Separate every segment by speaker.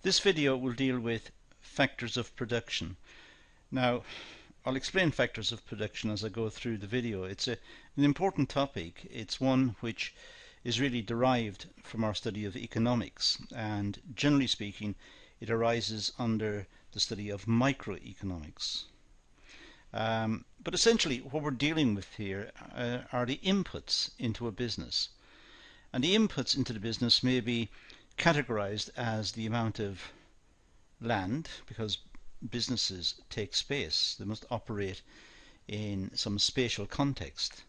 Speaker 1: This video will deal with factors of production. Now, I'll explain factors of production as I go through the video. It's an important topic. It's one which is really derived from our study of economics, and generally speaking it arises under the study of microeconomics. But essentially what we're dealing with here are the inputs into a business. And the inputs into the business may be categorized as the amount of land, because businesses take space. They must operate in some spatial context.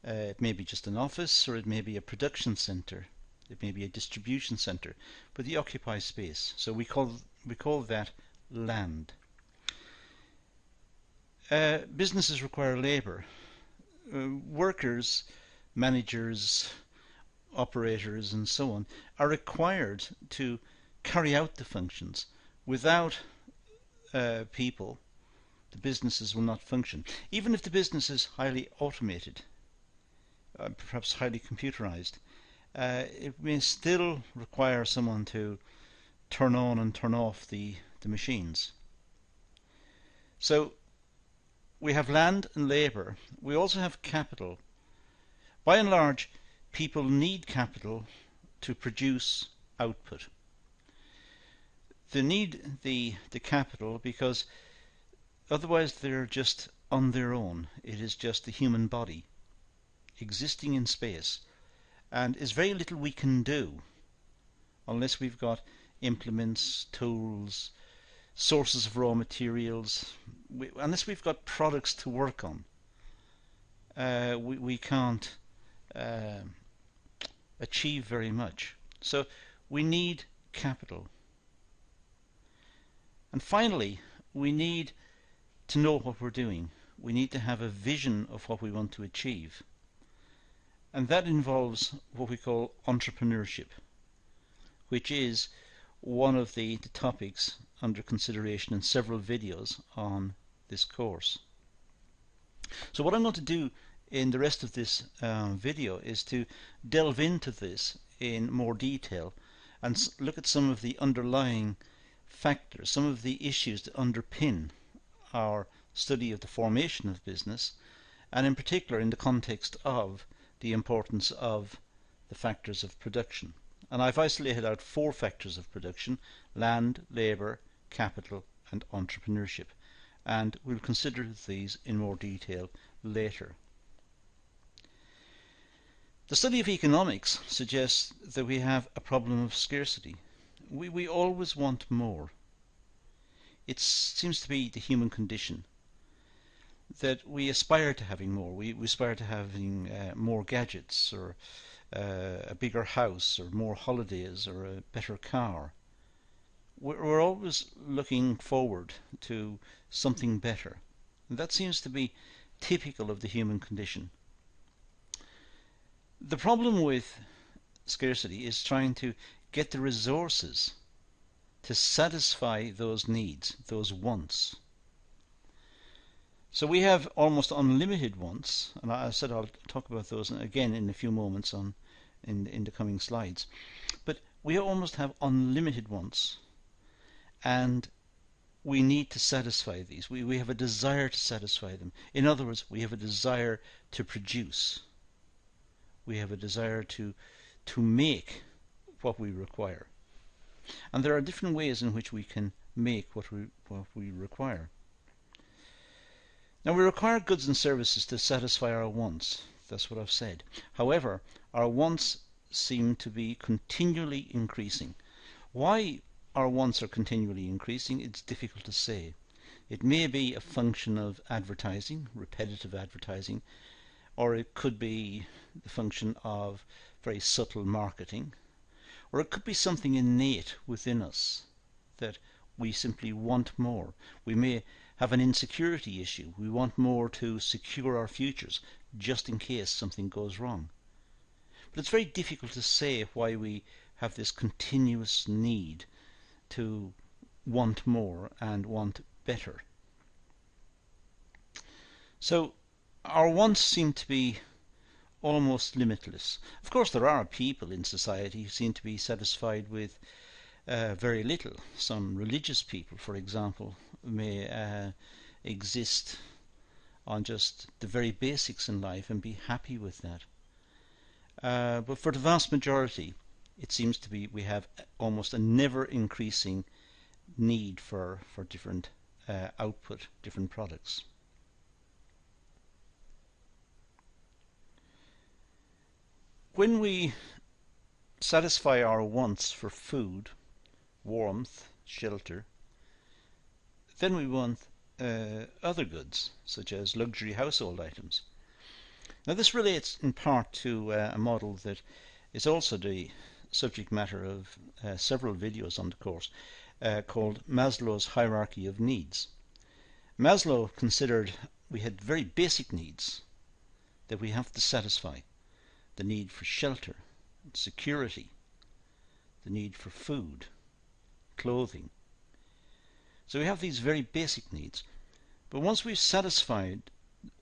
Speaker 1: It may be just an office, or it may be a production center, it may be a distribution center, but they occupy space. So we call that land. Businesses require labor. Workers, managers, operators and so on are required to carry out the functions. Without people, the businesses will not function. Even if the business is highly automated, perhaps highly computerized, it may still require someone to turn on and turn off the machines. So we have land and labor. We also have capital. By and large, people need capital to produce output. They need the capital because otherwise they're just on their own. It is just the human body existing in space, and there's very little we can do unless we've got implements, tools, sources of raw materials. Unless we've got products to work on, we can't achieve very much. So we need capital. And finally, we need to know what we're doing. We need to have a vision of what we want to achieve. And that involves what we call entrepreneurship, which is one of the topics under consideration in several videos on this course. So what I'm going to do in the rest of this video is to delve into this in more detail and look at some of the underlying factors, some of the issues that underpin our study of the formation of business, and in particular in the context of the importance of the factors of production. And I've isolated out 4 factors of production: land, labour, capital and entrepreneurship, and we'll consider these in more detail later. The study of economics suggests that we have a problem of scarcity. We always want more. It seems to be the human condition that we aspire to having more. We aspire to having more gadgets, or a bigger house, or more holidays, or a better car. We're always looking forward to something better. And that seems to be typical of the human condition. The problem with scarcity is trying to get the resources to satisfy those needs, those wants. So we have almost unlimited wants, and I said I'll talk about those again in a few moments in the coming slides. But we almost have unlimited wants, and we need to satisfy these. We have a desire to satisfy them. In other words, we have a desire to produce. We have a desire to make what we require. And there are different ways in which we can make what we require. Now, we require goods and services to satisfy our wants. That's what I've said. However, our wants seem to be continually increasing. Why our wants are continually increasing, it's difficult to say. It may be a function of advertising, repetitive advertising, or it could be the function of very subtle marketing, or it could be something innate within us that we simply want more. We may have an insecurity issue. We want more to secure our futures, just in case something goes wrong. But it's very difficult to say why we have this continuous need to want more and want better. So our wants seem to be almost limitless. Of course, there are people in society who seem to be satisfied with very little. Some religious people, for example, may exist on just the very basics in life and be happy with that. But for the vast majority, it seems to be we have almost a never increasing need for different output, different products. When we satisfy our wants for food, warmth, shelter, then we want other goods, such as luxury household items. Now this relates in part to a model that is also the subject matter of several videos on the course, called Maslow's hierarchy of needs. Maslow considered we had very basic needs that we have to satisfy. The need for shelter, security, the need for food, clothing. So we have these very basic needs. But once we've satisfied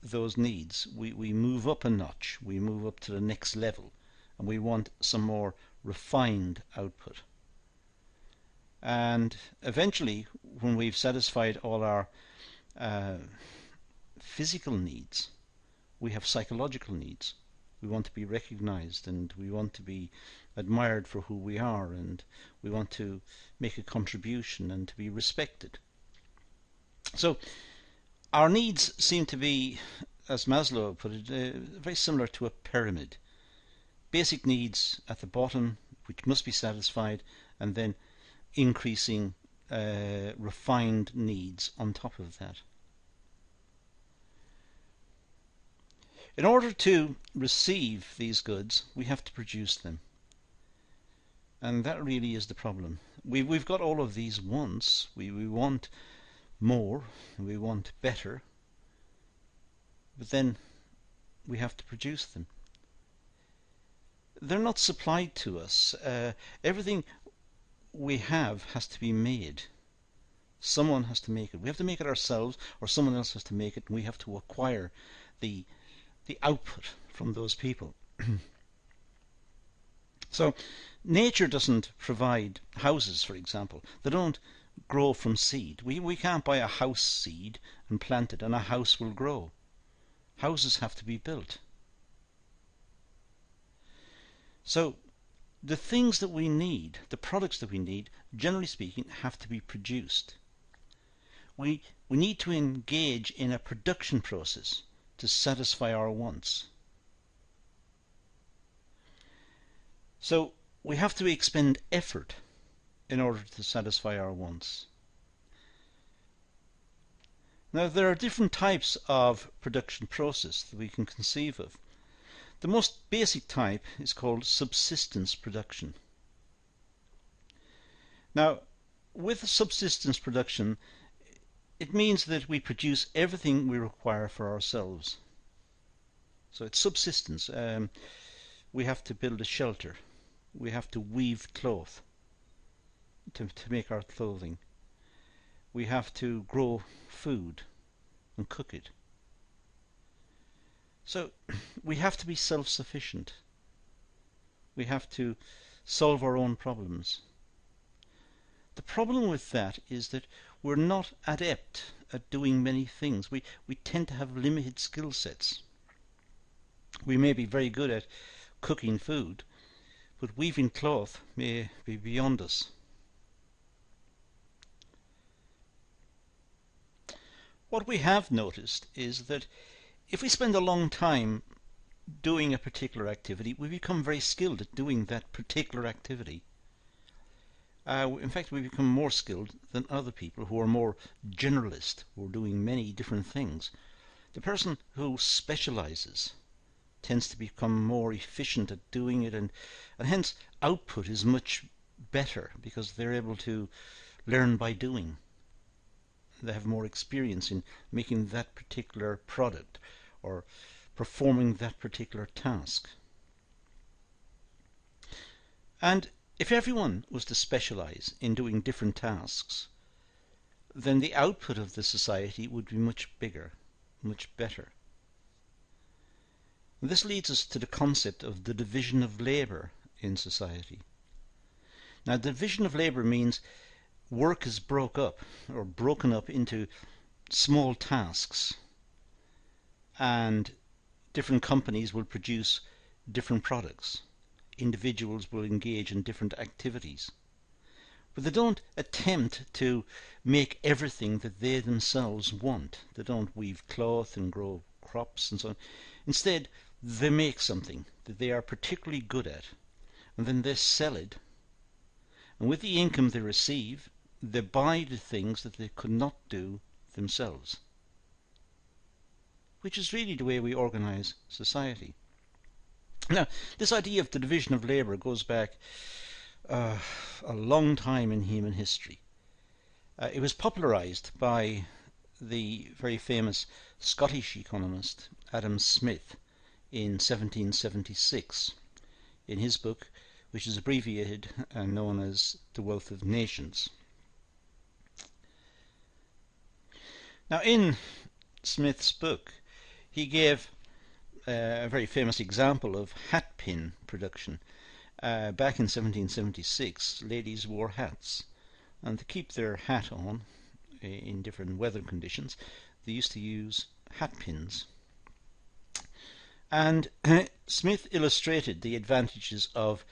Speaker 1: those needs, we move up a notch, we move up to the next level, and we want some more refined output. And eventually, when we've satisfied all our physical needs, we have psychological needs. We want to be recognized, and we want to be admired for who we are, and we want to make a contribution and to be respected. So our needs seem to be, as Maslow put it, very similar to a pyramid. Basic needs at the bottom, which must be satisfied, and then increasing refined needs on top of that. In order to receive these goods, we have to produce them. And that really is the problem. We've got all of these wants. We want more, we want better, but then we have to produce them. They're not supplied to us. Everything we have has to be made. Someone has to make it. We have to make it ourselves, or someone else has to make it, and we have to acquire the output from those people. So nature doesn't provide houses, for example. They don't grow from seed. We can't buy a house seed and plant it and a house will grow. Houses have to be built. So the things that we need, the products that we need, generally speaking, have to be produced. We need to engage in a production process to satisfy our wants. So we have to expend effort in order to satisfy our wants. Now there are different types of production process that we can conceive of. The most basic type is called subsistence production. Now with subsistence production, it means that we produce everything we require for ourselves. So it's subsistence. We have to build a shelter. We have to weave cloth to make our clothing. We have to grow food and cook it. So we have to be self-sufficient. We have to solve our own problems. The problem with that is that we're not adept at doing many things. We tend to have limited skill sets. We may be very good at cooking food, but weaving cloth may be beyond us. What we have noticed is that if we spend a long time doing a particular activity, we become very skilled at doing that particular activity. In fact, we become more skilled than other people who are more generalist, who are doing many different things. The person who specializes tends to become more efficient at doing it, and hence output is much better because they're able to learn by doing. They have more experience in making that particular product or performing that particular task. And if everyone was to specialize in doing different tasks, then the output of the society would be much bigger, much better. This leads us to the concept of the division of labor in society. Now, the division of labour means work is broken up into small tasks, and different companies will produce different products. Individuals will engage in different activities. But they don't attempt to make everything that they themselves want. They don't weave cloth and grow crops and so on. Instead, they make something that they are particularly good at, and then they sell it. And with the income they receive, they buy the things that they could not do themselves. Which is really the way we organize society. Now, this idea of the division of labour goes back a long time in human history. It was popularised by the very famous Scottish economist Adam Smith in 1776 in his book, which is abbreviated and known as The Wealth of Nations. Now, in Smith's book, he gave a very famous example of hat pin production. Back in 1776, ladies wore hats, and to keep their hat on in different weather conditions, they used to use hat pins. And Smith illustrated the advantages of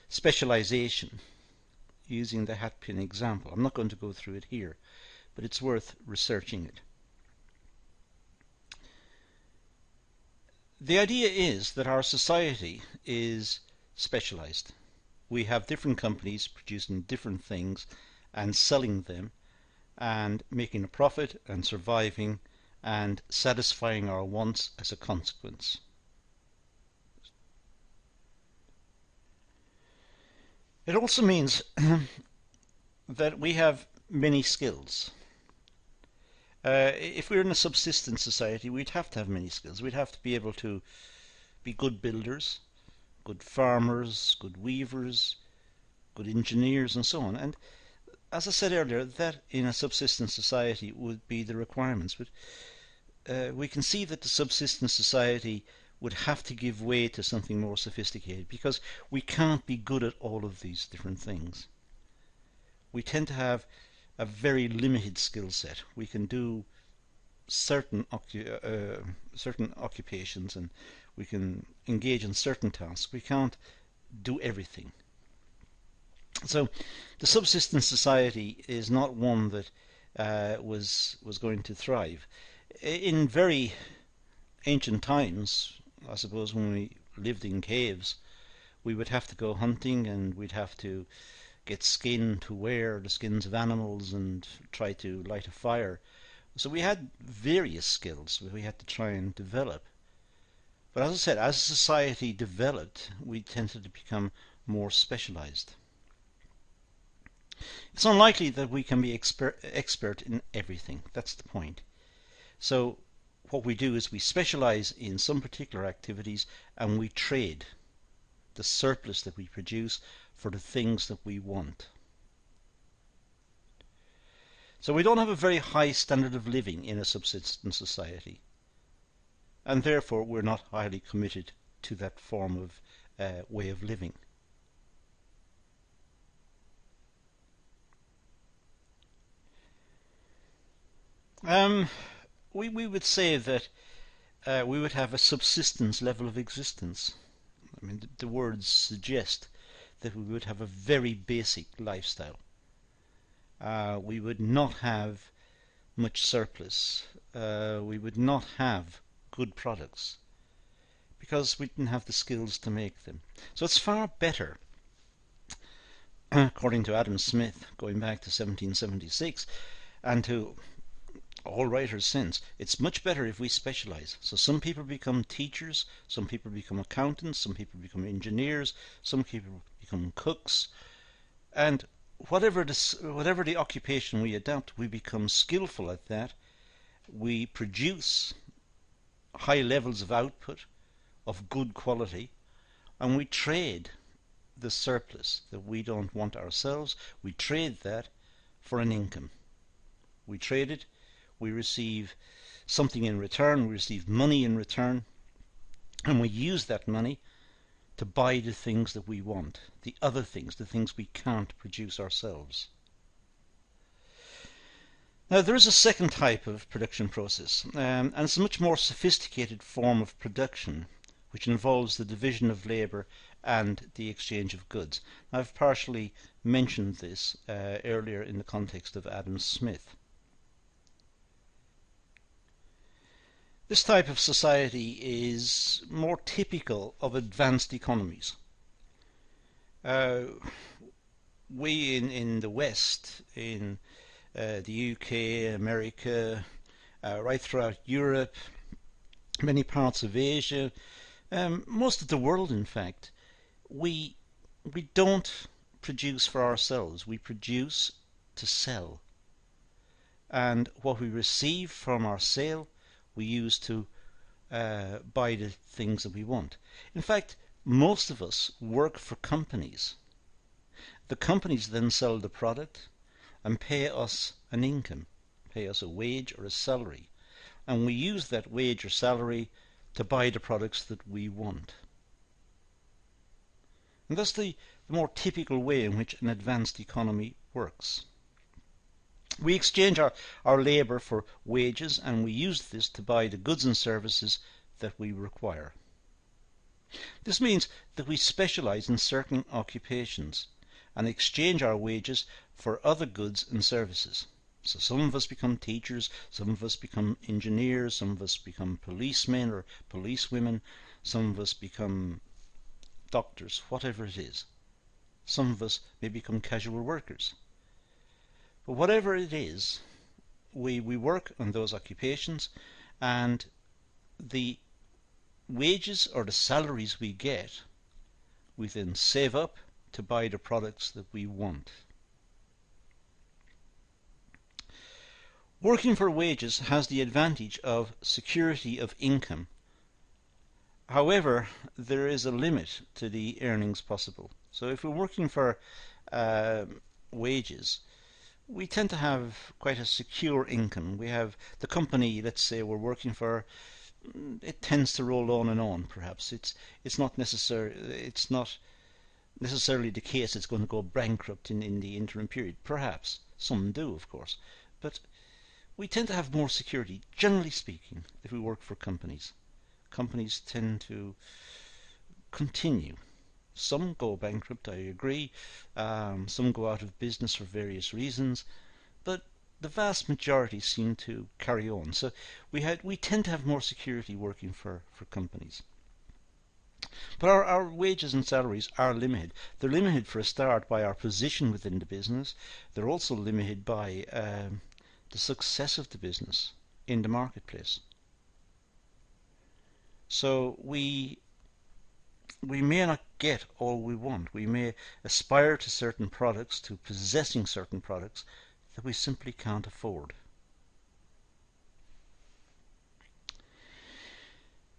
Speaker 1: specialization using the hat pin example. I'm not going to go through it here, but it's worth researching it. The idea is that our society is specialized. We have different companies producing different things and selling them and making a profit and surviving and satisfying our wants as a consequence. It also means that we have many skills. If we're in a subsistence society, we'd have to have many skills. We'd have to be able to be good builders, good farmers, good weavers, good engineers, and so on. And as I said earlier, that in a subsistence society would be the requirements. But we can see that the subsistence society would have to give way to something more sophisticated, because we can't be good at all of these different things. We tend to have a very limited skill set. We can do certain occupations, and we can engage in certain tasks. We can't do everything. So the subsistence society is not one that was going to thrive. In very ancient times, I suppose, when we lived in caves, we would have to go hunting, and we'd have to get skin to wear, the skins of animals, and try to light a fire. So we had various skills that we had to try and develop. But as I said, as society developed, we tended to become more specialized. It's unlikely that we can be expert in everything. That's the point. So what we do is we specialize in some particular activities, and we trade the surplus that we produce for the things that we want. So we don't have a very high standard of living in a subsistence society, and therefore we're not highly committed to that form of way of living. We would say that we would have a subsistence level of existence. I mean, the words suggest that we would have a very basic lifestyle. We would not have much surplus. We would not have good products because we didn't have the skills to make them. So it's far better, according to Adam Smith, going back to 1776, and to all writers since, it's much better if we specialize. So some people become teachers, some people become accountants, some people become engineers, some people become cooks, and whatever the occupation we adopt, we become skillful at that. We produce high levels of output of good quality, and we trade the surplus that we don't want ourselves. We trade that for an income. We trade it, we receive something in return, we receive money in return, and we use that money to buy the things that we want, the other things, the things we can't produce ourselves. Now, there is a second type of production process, and it's a much more sophisticated form of production, which involves the division of labour and the exchange of goods. Now, I've partially mentioned this earlier in the context of Adam Smith. This type of society is more typical of advanced economies. We in the West, in the UK, America, right throughout Europe, many parts of Asia, most of the world in fact, we don't produce for ourselves, we produce to sell. And what we receive from our sale, we use to buy the things that we want. In fact, most of us work for companies. The companies then sell the product and pay us an income, pay us a wage or a salary. And we use that wage or salary to buy the products that we want. And that's the more typical way in which an advanced economy works. We exchange our labour for wages, and we use this to buy the goods and services that we require. This means that we specialise in certain occupations and exchange our wages for other goods and services. So some of us become teachers, some of us become engineers, some of us become policemen or policewomen, some of us become doctors, whatever it is. Some of us may become casual workers. But whatever it is, we work on those occupations, and the wages or the salaries we get, we then save up to buy the products that we want. Working for wages has the advantage of security of income. However, there is a limit to the earnings possible. So if we're working for wages, we tend to have quite a secure income. We have the company, let's say we're working for, it tends to roll on and on. Perhaps it's not necessarily the case it's going to go bankrupt in the interim period. Perhaps some do, of course, but we tend to have more security, generally speaking, if we work for companies. Companies tend to continue. Some go bankrupt, I agree. Some go out of business for various reasons, but the vast majority seem to carry on. So we tend to have more security working for companies. But our wages and salaries are limited. They're limited for a start by our position within the business. They're also limited by the success of the business in the marketplace. So we may not get all we want. We may aspire to certain products, to possessing certain products that we simply can't afford.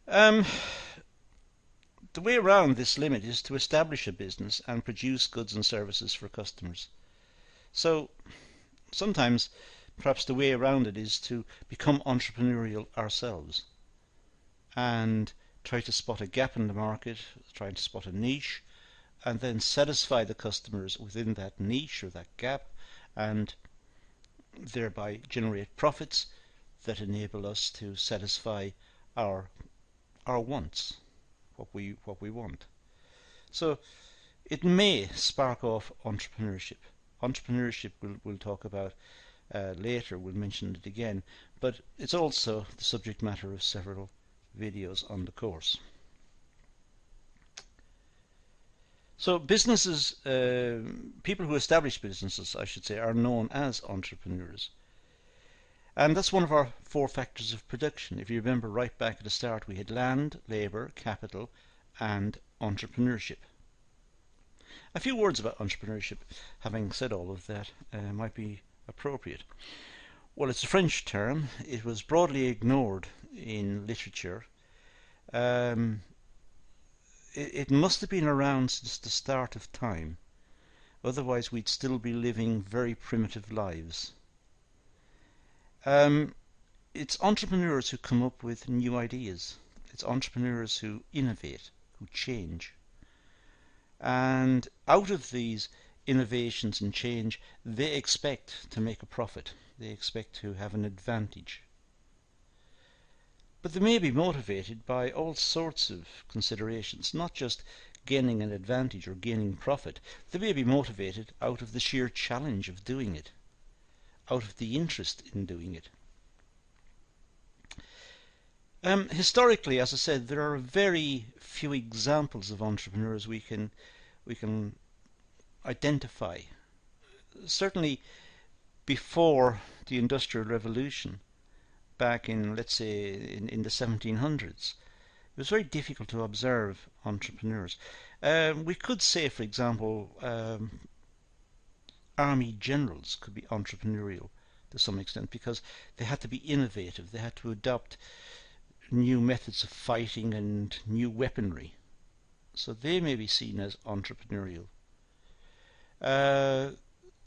Speaker 1: The way around this limit is to establish a business and produce goods and services for customers. So sometimes perhaps the way around it is to become entrepreneurial ourselves and try to spot a gap in the market, try to spot a niche, and then satisfy the customers within that niche or that gap, and thereby generate profits that enable us to satisfy our wants, what we want. So it may spark off entrepreneurship. Entrepreneurship we'll talk about later, we'll mention it again, but it's also the subject matter of several videos on the course. So businesses, people who establish businesses, I should say, are known as entrepreneurs. And that's one of our 4 factors of production. If you remember right back at the start, we had land, labour, capital, and entrepreneurship. A few words about entrepreneurship, having said all of that, might be appropriate. Well, it's a French term. It was broadly ignored in literature. It must have been around since the start of time. Otherwise, we'd still be living very primitive lives. It's entrepreneurs who come up with new ideas. It's entrepreneurs who innovate, who change. And out of these innovations and change, they expect to make a profit. They expect to have an advantage. But they may be motivated by all sorts of considerations, not just gaining an advantage or gaining profit. They may be motivated out of the sheer challenge of doing it, out of the interest in doing it. Historically, as I said, there are very few examples of entrepreneurs we can identify. Certainly before the Industrial Revolution, back in, let's say, in the 1700s, it was very difficult to observe entrepreneurs. We could say, for example, army generals could be entrepreneurial to some extent because they had to be innovative. They had to adopt new methods of fighting and new weaponry. So they may be seen as entrepreneurial.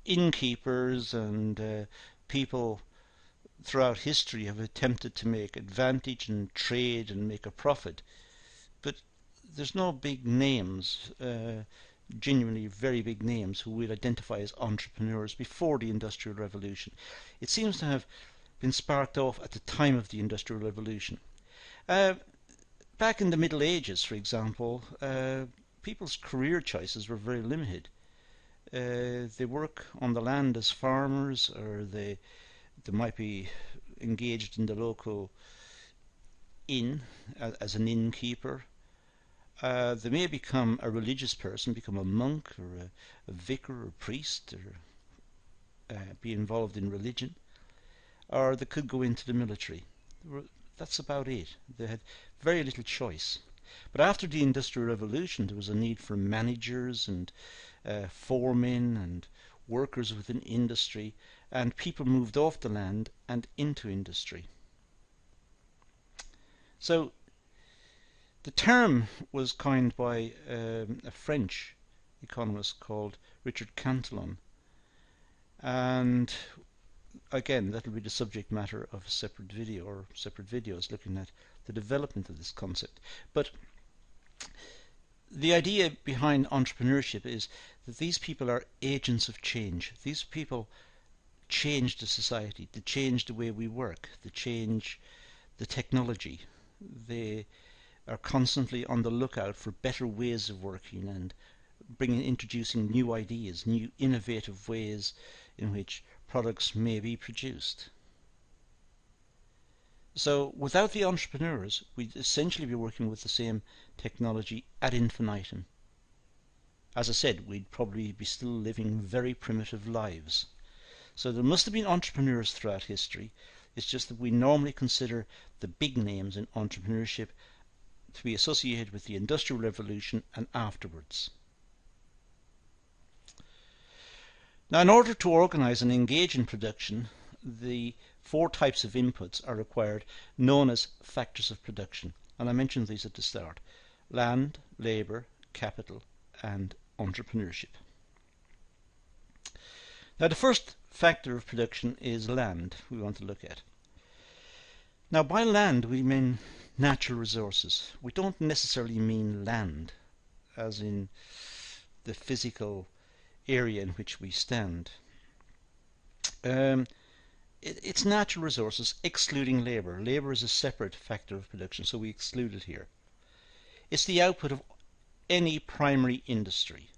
Speaker 1: Innkeepers and people throughout history have attempted to make advantage and trade and make a profit, but there's no big names, genuinely very big names, who we'd identify as entrepreneurs before the Industrial Revolution. It seems to have been sparked off at the time of the Industrial Revolution. Back in the Middle Ages, for example, people's career choices were very limited. They work on the land as farmers, or they might be engaged in the local inn as an innkeeper. They may become a religious person, become a monk or a vicar or a priest, or be involved in religion, or they could go into the military. That's about it. They had very little choice. But after the Industrial Revolution, there was a need for managers and foremen and workers within industry, and people moved off the land and into industry. So the term was coined by a French economist called Richard Cantillon, and again, that will be the subject matter of a separate video or separate videos looking at the development of this concept. But the idea behind entrepreneurship is that these people are agents of change. These people change the society, they change the way we work, they change the technology. They are constantly on the lookout for better ways of working and introducing new ideas, new innovative ways in which products may be produced. So without the entrepreneurs, we'd essentially be working with the same technology ad infinitum. As I said, we'd probably be still living very primitive lives. So there must have been entrepreneurs throughout history. It's just that we normally consider the big names in entrepreneurship to be associated with the Industrial Revolution and afterwards. Now, in order to organize and engage in production, the 4 types of inputs are required, known as factors of production. And I mentioned these at the start: land, labour, capital, and entrepreneurship. Now, the first factor of production is land we want to look at. Now, by land we mean natural resources. We don't necessarily mean land as in the physical area in which we stand. It's natural resources excluding labour. Labour is a separate factor of production, so we exclude it here. It's the output of any primary industry.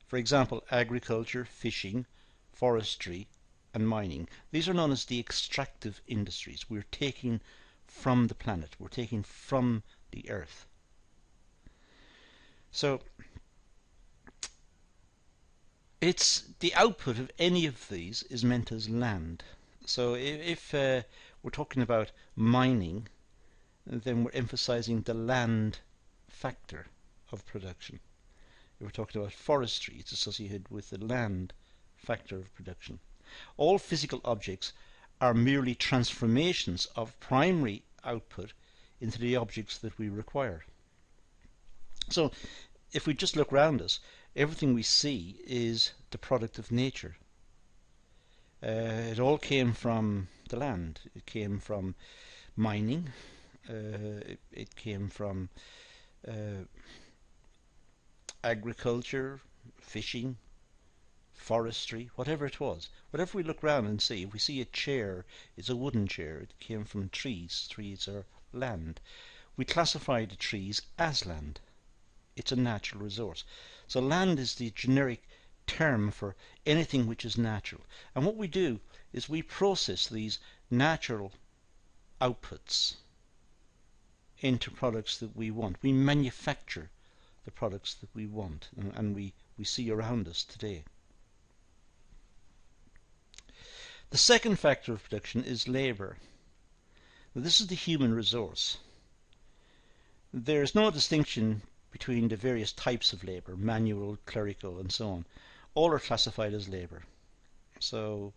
Speaker 1: For example, agriculture, fishing, forestry and mining. These are known as the extractive industries. We're taking from the planet. We're taking from the earth. So it's the output of any of these is meant as land. So if we're talking about mining, then we're emphasizing the land factor of production. If we're talking about forestry, it's associated with the land factor of production. All physical objects are merely transformations of primary output into the objects that we require. So if we just look around us, everything we see is the product of nature. It all came from the land. It came from mining. It came from agriculture, fishing, forestry, whatever it was. Whatever we look around and see, if we see a chair, it's a wooden chair. It came from trees. Trees are land. We classify the trees as land. It's a natural resource. So land is the generic term for anything which is natural. And what we do is we process these natural outputs into products that we want. We manufacture the products that we want and we see around us today. The second factor of production is labour. Now, this is the human resource. There is no distinction between the various types of labour, manual, clerical and so on. All are classified as labour. So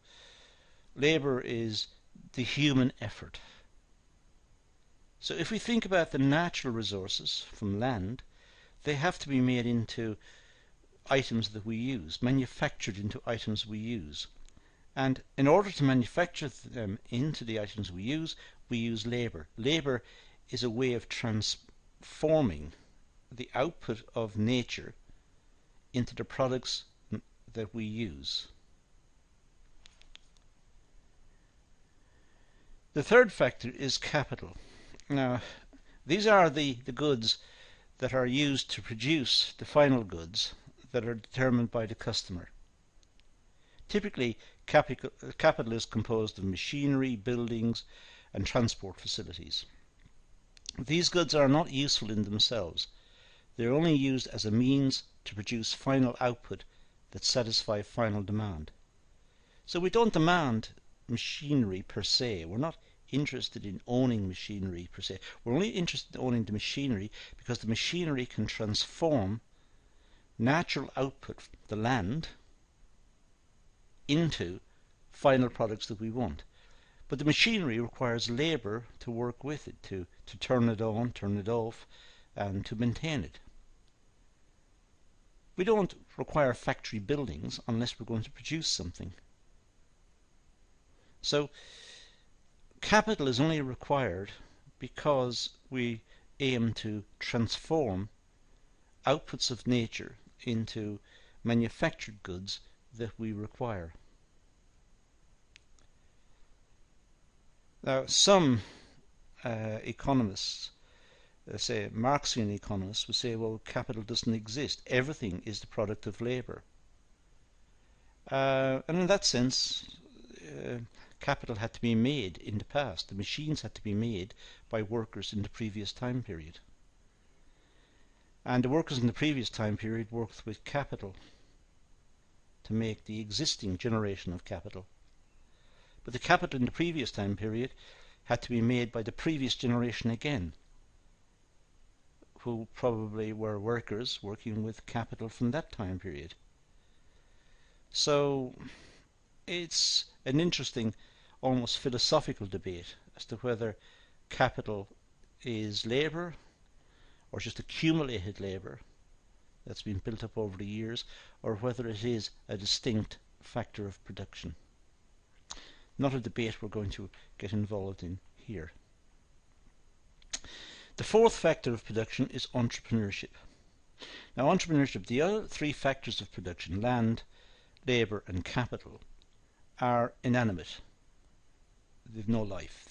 Speaker 1: labour is the human effort. So if we think about the natural resources from land, they have to be made into items that we use, manufactured into items we use. And in order to manufacture them into the items we use labour. Labour is a way of transforming the output of nature into the products that we use. The third factor is capital. Now, these are the goods that are used to produce the final goods that are determined by the customer. Typically, capital is composed of machinery, buildings, and transport facilities. These goods are not useful in themselves. They are only used as a means to produce final output that satisfy final demand. So we don't demand machinery per se. We're not interested in owning machinery per se. We're only interested in owning the machinery because the machinery can transform natural output, the land, into final products that we want. But the machinery requires labour to work with it, to turn it on, turn it off, and to maintain it. We don't require factory buildings unless we're going to produce something. So capital is only required because we aim to transform outputs of nature into manufactured goods that we require. Now, some economists, say Marxian economists, would say, well, capital doesn't exist. Everything is the product of labour. And in that sense, capital had to be made in the past. The machines had to be made by workers in the previous time period. And the workers in the previous time period worked with capital to make the existing generation of capital. But the capital in the previous time period had to be made by the previous generation again, who probably were workers working with capital from that time period. So it's an interesting, almost philosophical debate as to whether capital is labour or just accumulated labour that's been built up over the years, or whether it is a distinct factor of production. Not a debate we're going to get involved in here. The fourth factor of production is entrepreneurship. Now, entrepreneurship, the other three factors of production, land, labour and capital, are inanimate. They've no life.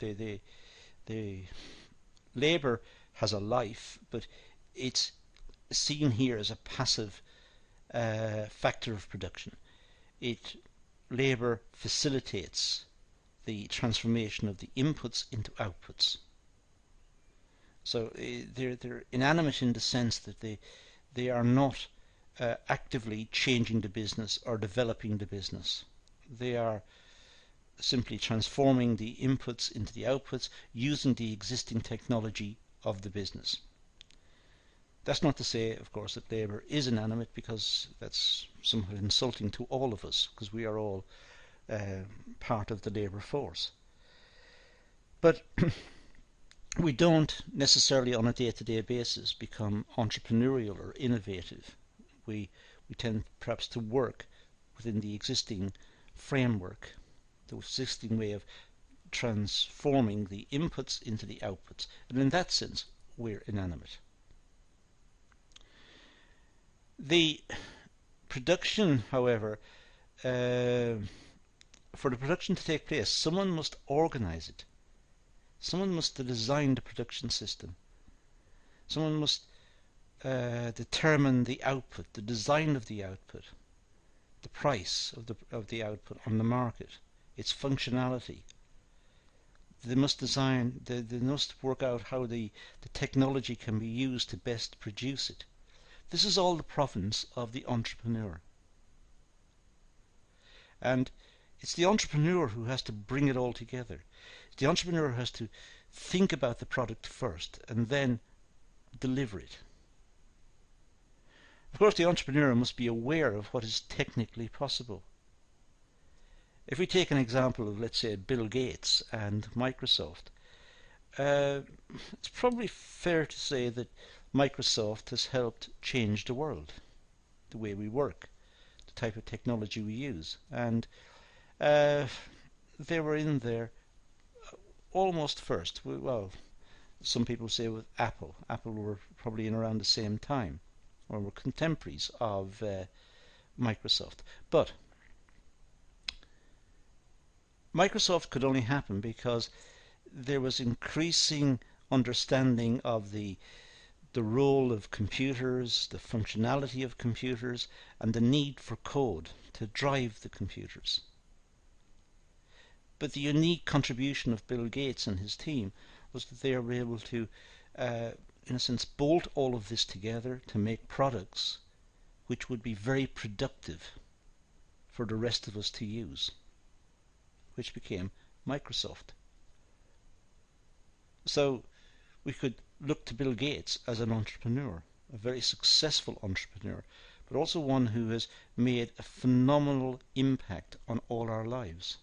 Speaker 1: Labour has a life, but it's seen here as a passive factor of production. Labour facilitates the transformation of the inputs into outputs. So they're inanimate in the sense that they are not actively changing the business or developing the business. They are simply transforming the inputs into the outputs using the existing technology of the business. That's not to say, of course, that labour is inanimate, because that's somewhat insulting to all of us, because we are all part of the labour force. But we don't necessarily on a day-to-day basis become entrepreneurial or innovative. We tend perhaps to work within the existing framework, the existing way of transforming the inputs into the outputs. And in that sense, we're inanimate. The production, however, for the production to take place, someone must organize it. Someone must design the production system. Someone must determine the output, the design of the output, the price of the output on the market, its functionality. They must design. They must work out how the technology can be used to best produce it. This is all the province of the entrepreneur. And it's the entrepreneur who has to bring it all together. The entrepreneur has to think about the product first and then deliver it. Of course, the entrepreneur must be aware of what is technically possible. If we take an example of, let's say, Bill Gates and Microsoft, it's probably fair to say that Microsoft has helped change the world, the way we work, the type of technology we use. And they were in there almost first. Well, some people say with Apple. Apple were probably in around the same time, or were contemporaries of Microsoft. But Microsoft could only happen because there was increasing understanding of the role of computers, the functionality of computers, and the need for code to drive the computers. But the unique contribution of Bill Gates and his team was that they were able to, in a sense, bolt all of this together to make products which would be very productive for the rest of us to use, which became Microsoft. So we could look to Bill Gates as an entrepreneur, a very successful entrepreneur, but also one who has made a phenomenal impact on all our lives.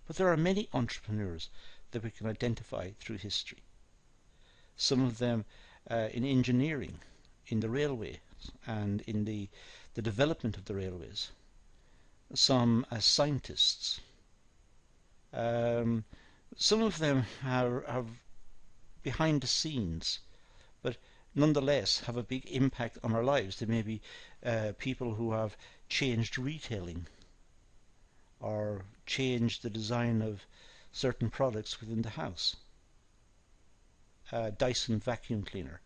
Speaker 1: But there are many entrepreneurs that we can identify through history. Some of them in engineering, in the railways, and in the development of the railways. Some as scientists. Some of them have behind the scenes, but nonetheless have a big impact on our lives. They may be people who have changed retailing or changed the design of certain products within the house. Dyson vacuum cleaner.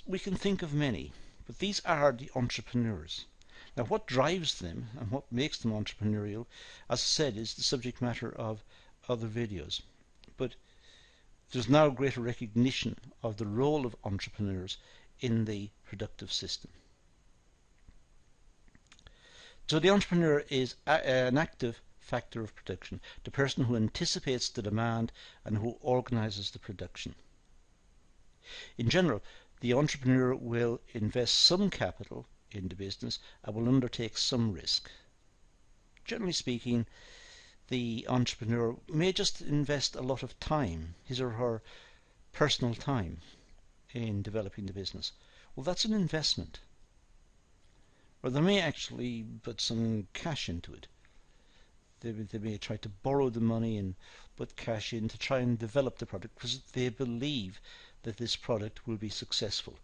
Speaker 1: We can think of many, but these are the entrepreneurs. Now, what drives them and what makes them entrepreneurial, as I said, is the subject matter of other videos. But there's now greater recognition of the role of entrepreneurs in the productive system. So the entrepreneur is an active factor of production, the person who anticipates the demand and who organizes the production. In general, the entrepreneur will invest some capital in the business and will undertake some risk. Generally speaking, the entrepreneur may just invest a lot of time, his or her personal time, in developing the business. Well, that's an investment. Or they may actually put some cash into it. They may try to borrow the money and put cash in to try and develop the product because they believe that this product will be successful.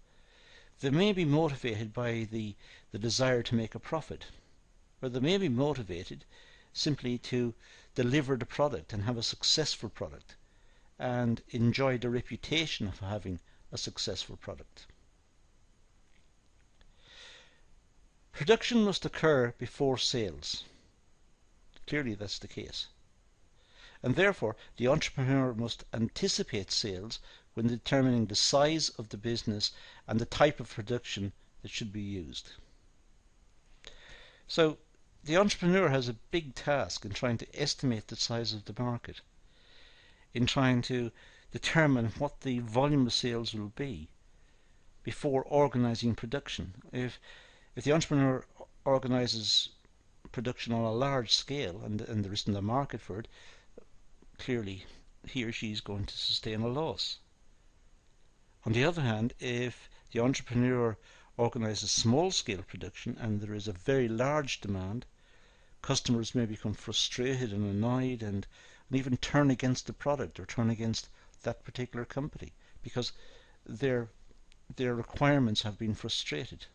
Speaker 1: They may be motivated by the desire to make a profit, or they may be motivated simply to deliver the product and have a successful product and enjoy the reputation of having a successful product. Production must occur before sales. Clearly that's the case. And therefore the entrepreneur must anticipate sales when determining the size of the business and the type of production that should be used. So the entrepreneur has a big task in trying to estimate the size of the market, in trying to determine what the volume of sales will be before organizing production. If the entrepreneur organizes production on a large scale and there isn't a market for it, clearly he or she is going to sustain a loss. On the other hand, if the entrepreneur organizes small-scale production and there is a very large demand, customers may become frustrated and annoyed and even turn against the product or turn against that particular company because their requirements have been frustrated.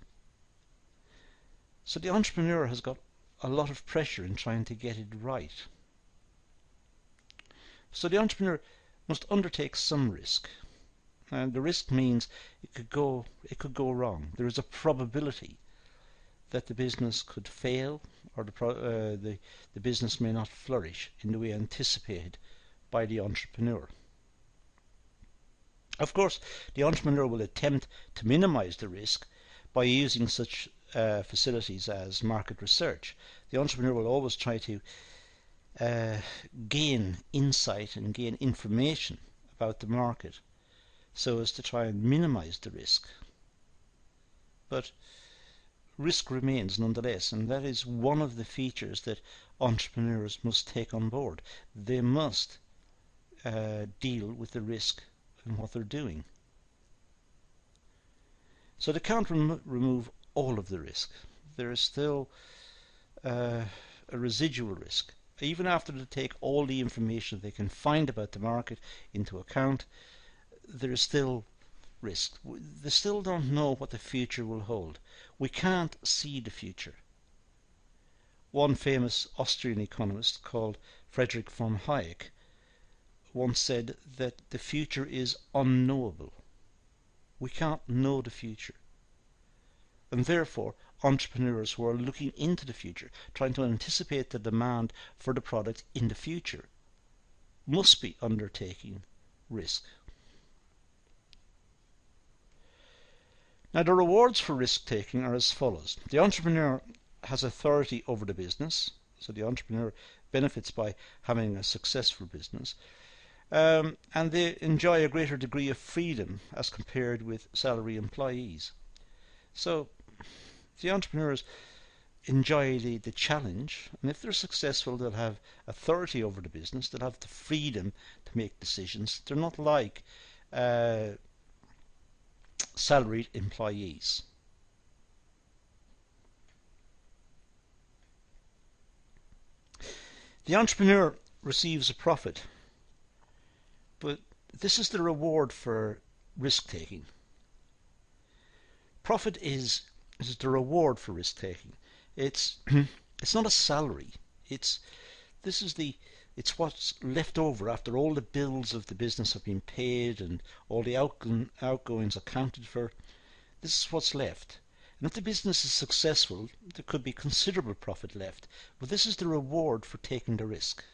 Speaker 1: So the entrepreneur has got a lot of pressure in trying to get it right. So the entrepreneur must undertake some risk. And the risk means it could go wrong. There is a probability that the business could fail, or the business may not flourish in the way anticipated by the entrepreneur. Of course, the entrepreneur will attempt to minimize the risk by using such facilities as market research. The entrepreneur will always try to gain insight and gain information about the market so as to try and minimize the risk. But risk remains nonetheless, and that is one of the features that entrepreneurs must take on board. They must deal with the risk in what they're doing. So they can't remove all of the risk. There is still a residual risk. Even after they take all the information they can find about the market into account, there is still risk. They still don't know what the future will hold. We can't see the future. One famous Austrian economist called Friedrich von Hayek once said that the future is unknowable. We can't know the future. And therefore, entrepreneurs who are looking into the future, trying to anticipate the demand for the product in the future, must be undertaking risk. Now, the rewards for risk-taking are as follows. The entrepreneur has authority over the business, so the entrepreneur benefits by having a successful business, and they enjoy a greater degree of freedom as compared with salary employees. So the entrepreneurs enjoy the challenge, and if they're successful, they'll have authority over the business, they'll have the freedom to make decisions. They're not like salaried employees. The entrepreneur receives a profit, but this is the reward for risk-taking. Profit is the reward for risk-taking. It's not a salary. It's what's left over after all the bills of the business have been paid and all the outgoings accounted for. This is what's left. And if the business is successful, there could be considerable profit left. But this is the reward for taking the risk,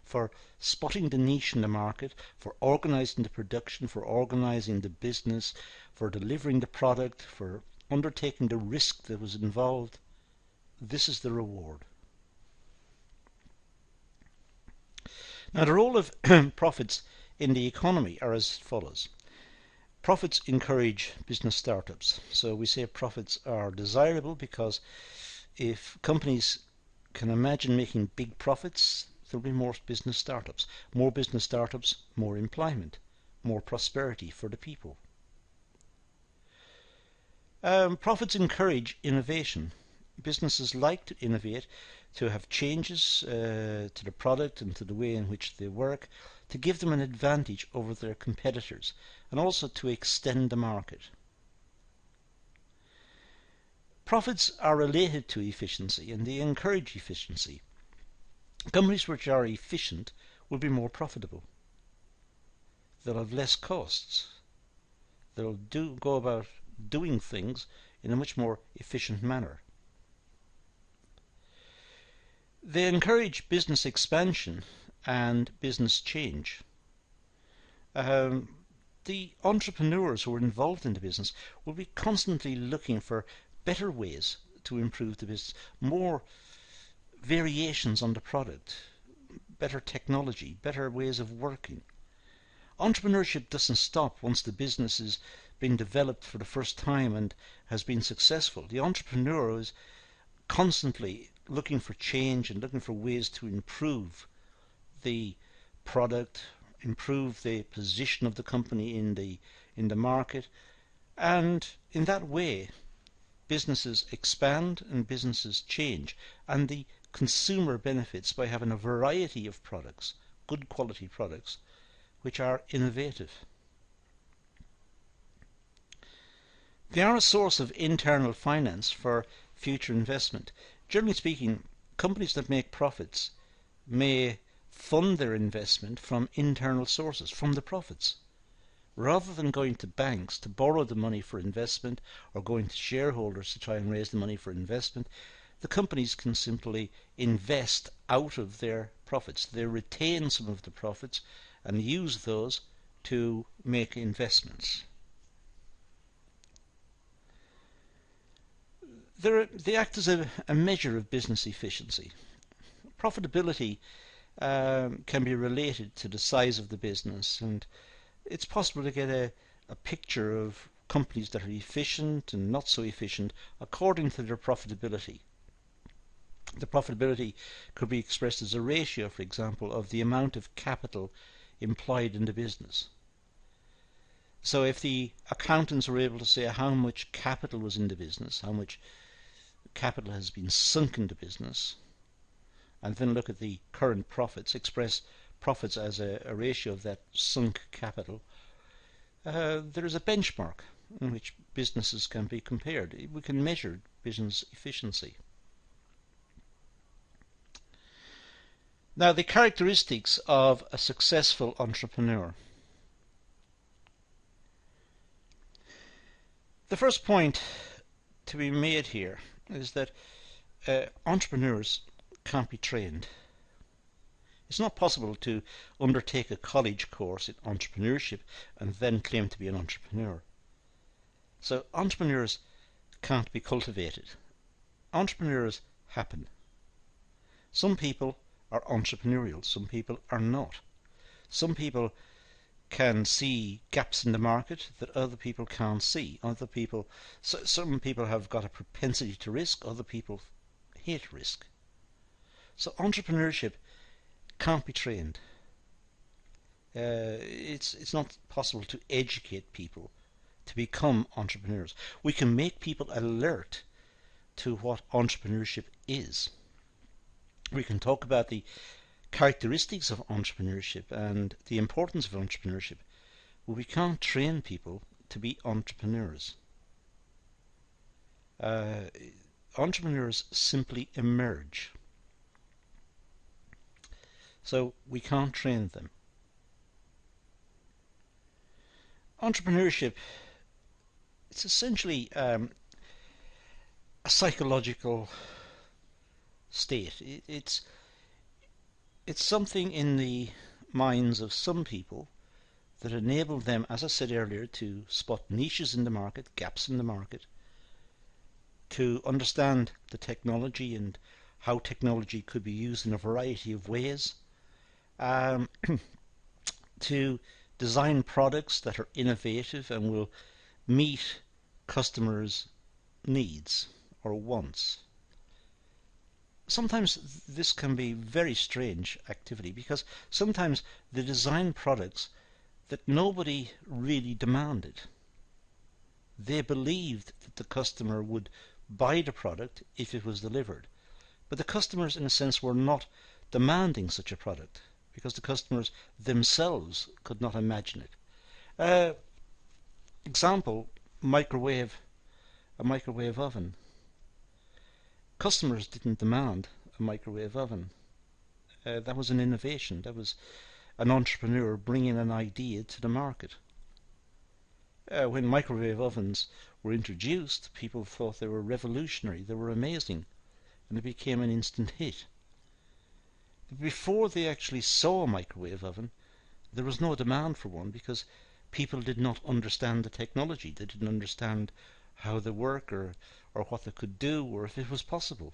Speaker 1: for spotting the niche in the market, for organizing the production, for organizing the business, for delivering the product, for undertaking the risk that was involved. This is the reward. Now, the role of profits in the economy are as follows. Profits encourage business startups. So we say profits are desirable because if companies can imagine making big profits, there'll be more business startups. More business startups, more employment, more prosperity for the people. Profits encourage innovation. Businesses like to innovate, to have changes to the product and to the way in which they work, to give them an advantage over their competitors, and also to extend the market. Profits are related to efficiency, and they encourage efficiency. Companies which are efficient will be more profitable. They'll have less costs. They'll go about doing things in a much more efficient manner. They encourage business expansion and business change. The entrepreneurs who are involved in the business will be constantly looking for better ways to improve the business, more variations on the product, better technology, better ways of working. Entrepreneurship doesn't stop once the business has been developed for the first time and has been successful. The entrepreneur is constantly looking for change and looking for ways to improve the product, improve the position of the company in the market, and in that way businesses expand and businesses change, and the consumer benefits by having a variety of products, good quality products, which are innovative. They are a source of internal finance for future investment. Generally speaking, companies that make profits may fund their investment from internal sources, from the profits, rather than going to banks to borrow the money for investment or going to shareholders to try and raise the money for investment. The companies can simply invest out of their profits. They retain some of the profits and use those to make investments. They act as a measure of business efficiency. Profitability can be related to the size of the business, and it's possible to get a picture of companies that are efficient and not so efficient according to their profitability. The profitability could be expressed as a ratio, for example, of the amount of capital employed in the business. So if the accountants were able to say how much capital was in the business, how much capital has been sunk into business, and then look at the current profits, express profits as a ratio of that sunk capital, there is a benchmark in which businesses can be compared. We can measure business efficiency. Now, the characteristics of a successful entrepreneur. The first point to be made here is that entrepreneurs can't be trained. It's not possible to undertake a college course in entrepreneurship and then claim to be an entrepreneur. So entrepreneurs can't be cultivated. Entrepreneurs happen. Some people are entrepreneurial, some people are not. Some people can see gaps in the market that other people can't see. Some people have got a propensity to risk, other people hate risk. So entrepreneurship can't be trained. It's not possible to educate people to become entrepreneurs. We can make people alert to what entrepreneurship is. We can talk about the characteristics of entrepreneurship and the importance of entrepreneurship, but we can't train people to be entrepreneurs. Entrepreneurs simply emerge. So we can't train them. Entrepreneurship, it's essentially a psychological state. It's something in the minds of some people that enable them, as I said earlier, to spot niches in the market, gaps in the market, to understand the technology and how technology could be used in a variety of ways, to design products that are innovative and will meet customers' needs or wants. Sometimes this can be very strange activity because sometimes they design products that nobody really demanded. They believed that the customer would buy the product if it was delivered, but the customers in a sense were not demanding such a product because the customers themselves could not imagine it. Example, a microwave oven. Customers didn't demand a microwave oven. That was an innovation. That was an entrepreneur bringing an idea to the market. When microwave ovens were introduced, people thought they were revolutionary, they were amazing, and it became an instant hit. But before they actually saw a microwave oven, there was no demand for one because people did not understand the technology. They didn't understand how they work or what they could do or if it was possible.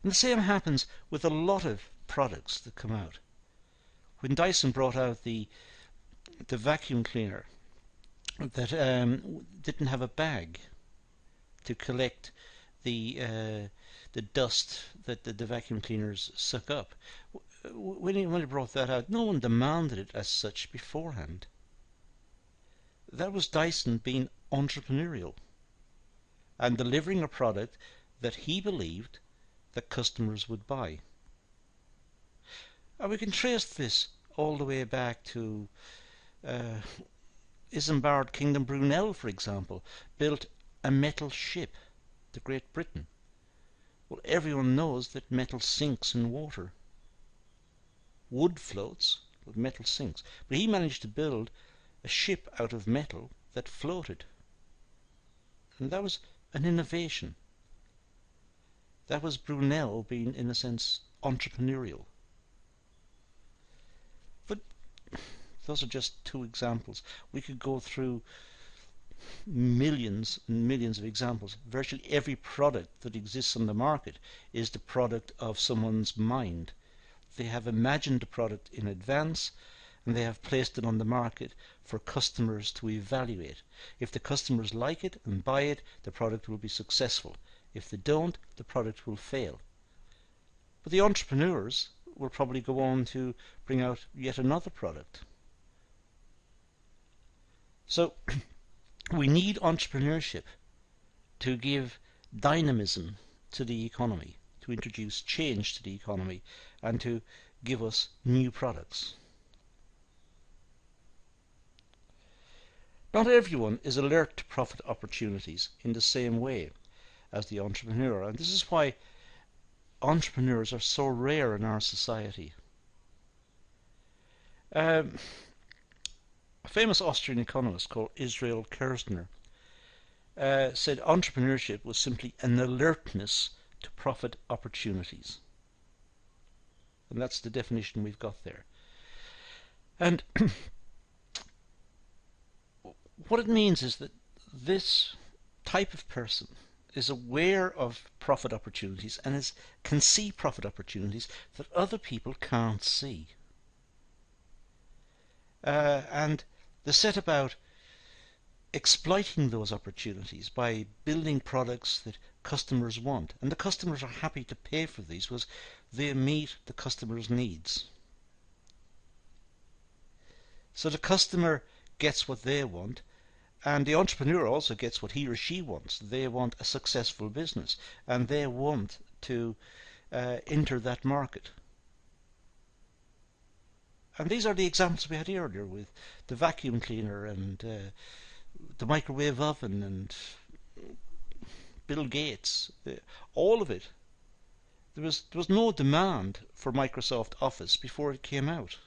Speaker 1: And the same happens with a lot of products that come out. When Dyson brought out the vacuum cleaner that didn't have a bag to collect the dust that the vacuum cleaners suck up, when he brought that out, no one demanded it as such beforehand. That was Dyson being entrepreneurial and delivering a product that he believed that customers would buy. And we can trace this all the way back to Isambard Kingdom Brunel, for example, built a metal ship, the Great Britain. Well, everyone knows that metal sinks in water. Wood floats, but metal sinks. But he managed to build a ship out of metal that floated. And that was an innovation. That was Brunel being, in a sense, entrepreneurial. But those are just two examples. We could go through millions and millions of examples. Virtually every product that exists on the market is the product of someone's mind. They have imagined the product in advance and they have placed it on the market for customers to evaluate. If the customers like it and buy it, the product will be successful. If they don't, the product will fail. But the entrepreneurs will probably go on to bring out yet another product. So we need entrepreneurship to give dynamism to the economy, to introduce change to the economy, and to give us new products. Not everyone is alert to profit opportunities in the same way as the entrepreneur, and this is why entrepreneurs are so rare in our society. A famous Austrian economist called Israel Kirzner said entrepreneurship was simply an alertness to profit opportunities. And that's the definition we've got there. And what it means is that this type of person is aware of profit opportunities and can see profit opportunities that other people can't see. And they set about exploiting those opportunities by building products that customers want. And the customers are happy to pay for these because they meet the customer's needs. So the customer gets what they want, and the entrepreneur also gets what he or she wants. They want a successful business, and they want to enter that market. And these are the examples we had earlier with the vacuum cleaner and the microwave oven and Bill Gates. All of it. There was no demand for Microsoft Office before it came out.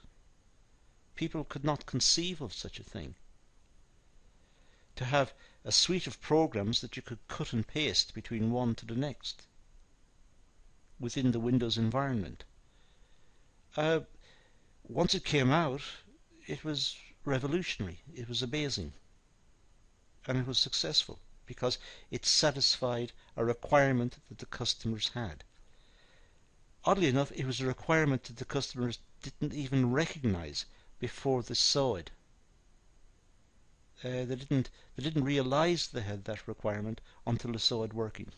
Speaker 1: People could not conceive of such a thing. To have a suite of programs that you could cut and paste between one to the next within the Windows environment. Once it came out, it was revolutionary. It was amazing. And it was successful because it satisfied a requirement that the customers had. Oddly enough, it was a requirement that the customers didn't even recognize before they saw it. They didn't realize they had that requirement until they saw it working.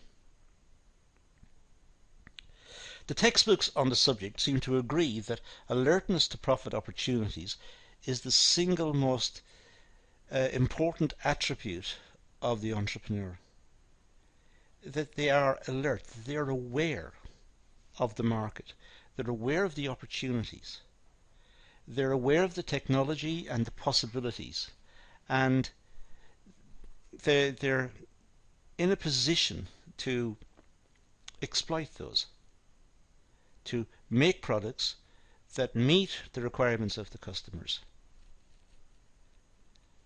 Speaker 1: The textbooks on the subject seem to agree that alertness to profit opportunities is the single most important attribute of the entrepreneur. That they are alert, they are aware of the market, they're aware of the opportunities, they're aware of the technology and the possibilities, and they're in a position to exploit those, to make products that meet the requirements of the customers.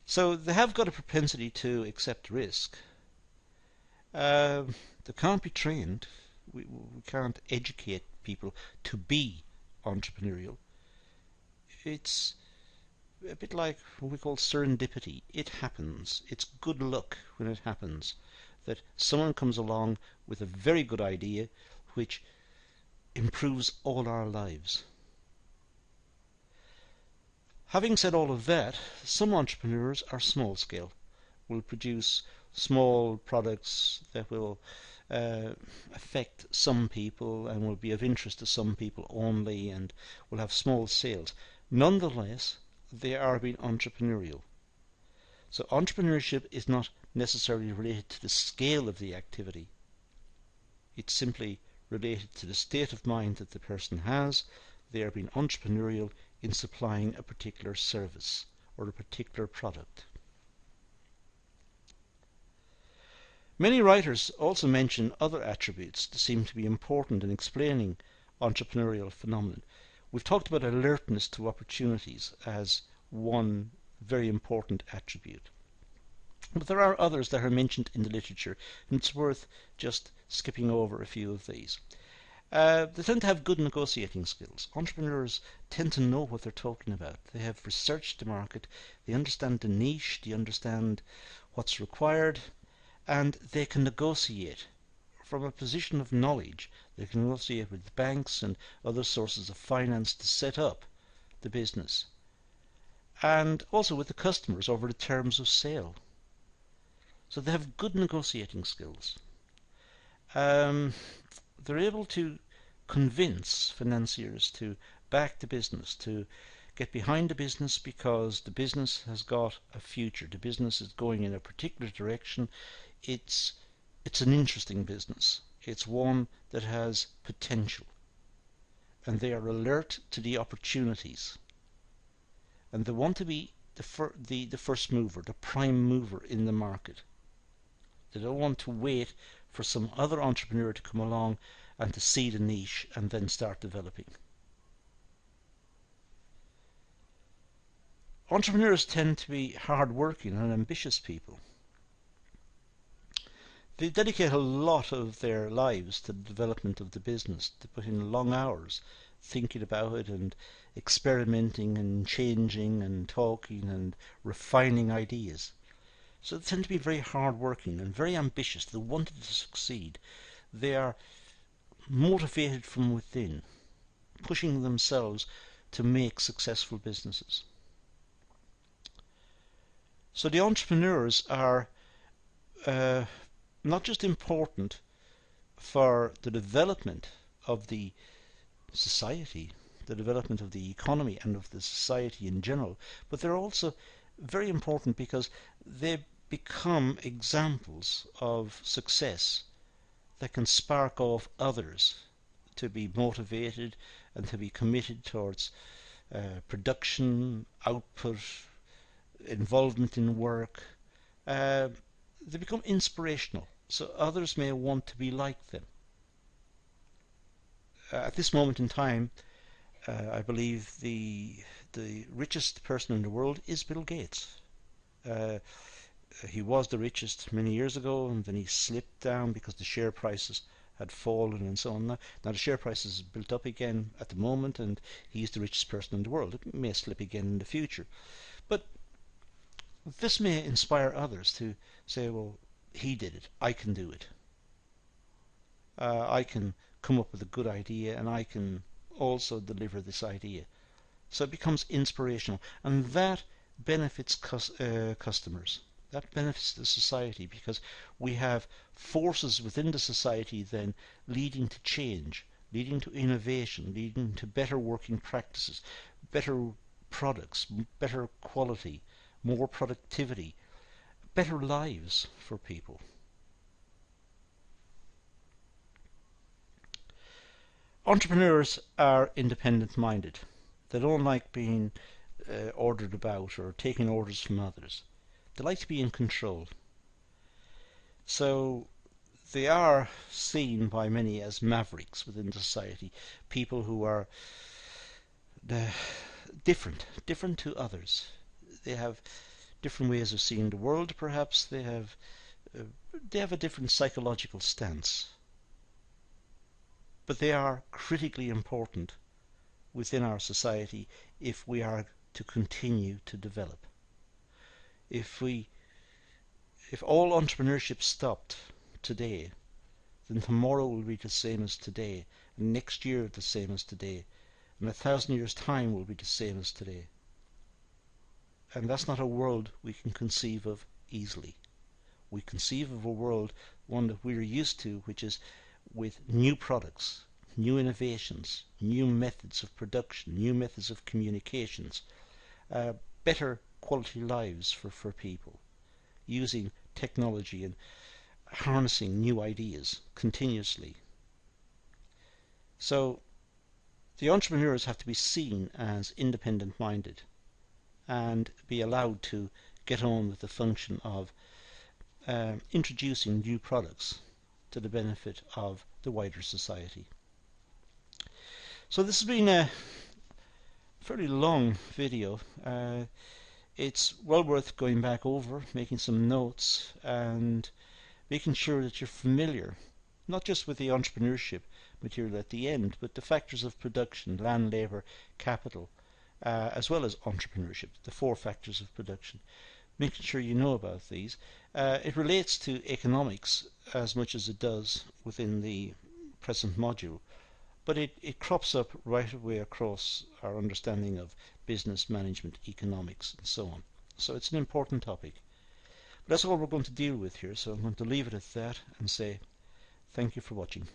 Speaker 1: So they have got a propensity to accept risk. They can't be trained. We can't educate people to be entrepreneurial. It's a bit like what we call serendipity. It happens. It's good luck when it happens that someone comes along with a very good idea which improves all our lives. Having said all of that, some entrepreneurs are small scale, will produce small products that will affect some people and will be of interest to some people only and will have small sales. Nonetheless, they are being entrepreneurial. So entrepreneurship is not necessarily related to the scale of the activity. It's simply related to the state of mind that the person has. They are being entrepreneurial in supplying a particular service or a particular product. Many writers also mention other attributes that seem to be important in explaining entrepreneurial phenomenon. We've talked about alertness to opportunities as one very important attribute. But there are others that are mentioned in the literature, and it's worth just skipping over a few of these. They tend to have good negotiating skills. Entrepreneurs tend to know what they're talking about. They have researched the market, they understand the niche, they understand what's required, and they can negotiate from a position of knowledge. They can negotiate with banks and other sources of finance to set up the business, and also with the customers over the terms of sale. So they have good negotiating skills. They're able to convince financiers to back the business, to get behind the business because the business has got a future. The business is going in a particular direction. It's an interesting business. It's one that has potential. And they are alert to the opportunities. And they want to be the first mover, the prime mover in the market. They don't want to wait for some other entrepreneur to come along and to see the niche and then start developing. Entrepreneurs tend to be hard-working and ambitious people. They dedicate a lot of their lives to the development of the business. They put in long hours thinking about it and experimenting and changing and talking and refining ideas. So they tend to be very hard-working and very ambitious. They wanted to succeed. They are motivated from within, pushing themselves to make successful businesses. So the entrepreneurs are not just important for the development of the society, the development of the economy and of the society in general, but they're also very important because they become examples of success that can spark off others to be motivated and to be committed towards production, output, involvement in work. They become inspirational, so others may want to be like them. At this moment in time, I believe the richest person in the world is Bill Gates. He was the richest many years ago, and then he slipped down because the share prices had fallen and so on. Now the share prices is built up again at the moment, and he's the richest person in the world. It may slip again in the future, but this may inspire others to say, well, he did it, I can do it. I can come up with a good idea, and I can also deliver this idea. So it becomes inspirational, and that benefits customers. That benefits the society, because we have forces within the society then leading to change, leading to innovation, leading to better working practices, better products, better quality, more productivity, better lives for people. Entrepreneurs are independent-minded. They don't like being ordered about or taking orders from others. They like to be in control. So they are seen by many as mavericks within society, people who are different to others. They have different ways of seeing the world, perhaps. They have a different psychological stance. But they are critically important within our society if we are to continue to develop. If all entrepreneurship stopped today, then tomorrow will be the same as today, and next year the same as today, and 1,000 years' time will be the same as today. And that's not a world we can conceive of easily. We conceive of a world, one that we're used to, which is with new products, new innovations, new methods of production, new methods of communications, better quality lives for people, using technology and harnessing new ideas continuously. So the entrepreneurs have to be seen as independent-minded and be allowed to get on with the function of introducing new products to the benefit of the wider society. So this has been a fairly long video. It's well worth going back over, making some notes, and making sure that you're familiar not just with the entrepreneurship material at the end, but the factors of production, land, labour, capital, as well as entrepreneurship, the 4 factors of production. Making sure you know about these. It relates to economics as much as it does within the present module, but it crops up right away across our understanding of business, management, economics, and so on. So it's an important topic. But that's all we're going to deal with here, so I'm going to leave it at that and say thank you for watching.